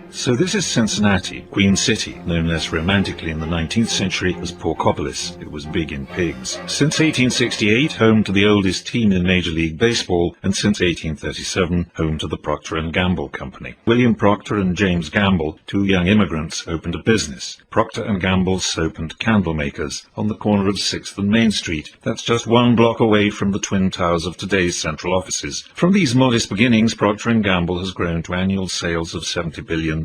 So this is Cincinnati, Queen City, known less romantically in the 19th century as Porkopolis. It was big in pigs. Since 1868, home to the oldest team in Major League Baseball, and since 1837, home to the Procter & Gamble Company. William Procter and James Gamble, two young immigrants, opened a business, Procter & Gamble Soap and Candle Makers, on the corner of 6th and Main Street. That's just 1 block away from the twin towers of today's central offices. From these modest beginnings, Procter & Gamble has grown to annual sales of $70 billion.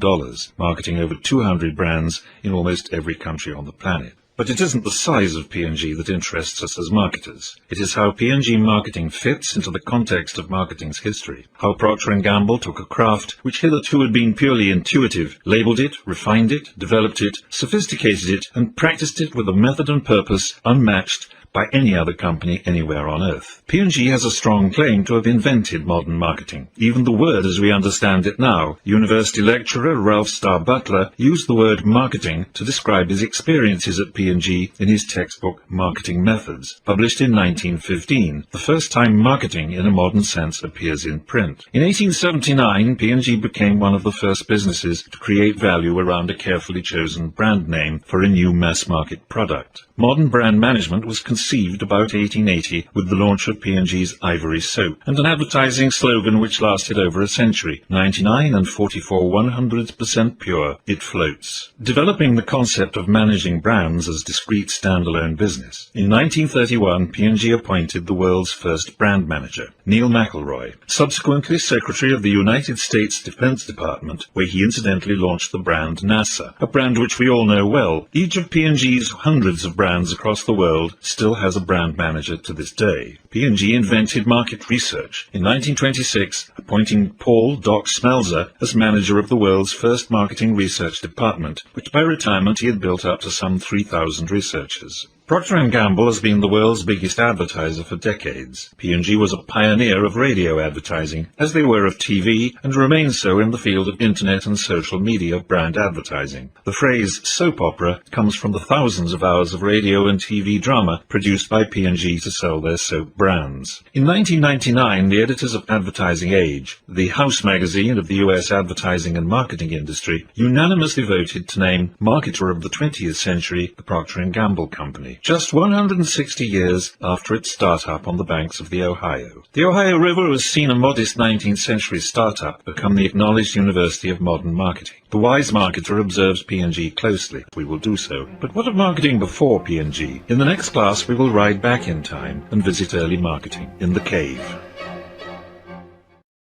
Marketing over 200 brands in almost every country on the planet. But it isn't the size of P&G that interests us as marketers. It is how P&G marketing fits into the context of marketing's history. How Procter & Gamble took a craft which hitherto had been purely intuitive, labeled it, refined it, developed it, sophisticated it, and practiced it with a method and purpose unmatched by any other company anywhere on earth. P&G has a strong claim to have invented modern marketing. Even the word as we understand it now. University lecturer Ralph Starr Butler used the word marketing to describe his experiences at P&G in his textbook Marketing Methods, published in 1915, the first time marketing in a modern sense appears in print. In 1879, P&G became one of the first businesses to create value around a carefully chosen brand name for a new mass-market product. Modern brand management was conceived about 1880 with the launch of P&G's Ivory Soap and an advertising slogan which lasted over a century, 99 and 44 100% pure, it floats. Developing the concept of managing brands as discrete standalone business. In 1931, P&G appointed the world's first brand manager, Neil McElroy, subsequently Secretary of the United States Defense Department, where he incidentally launched the brand NASA, a brand which we all know well. Each of P&G's hundreds of brands across the world still has a brand manager to this day. P&G invented market research in 1926, appointing Paul Doc Smelzer as manager of the world's first marketing research department, which by retirement he had built up to some 3,000 researchers. Procter & Gamble has been the world's biggest advertiser for decades. P&G was a pioneer of radio advertising, as they were of TV, and remain so in the field of internet and social media brand advertising. The phrase soap opera comes from the thousands of hours of radio and TV drama produced by P&G to sell their soap brands. In 1999, the editors of Advertising Age, the house magazine of the US advertising and marketing industry, unanimously voted to name Marketer of the 20th Century the Procter & Gamble Company, just 160 years after its startup on the banks of the Ohio. The Ohio River has seen a modest 19th century startup become the acknowledged university of modern marketing. The wise marketer observes P&G closely. We will do so. But what of marketing before P&G? In the next class, we will ride back in time and visit early marketing in the cave.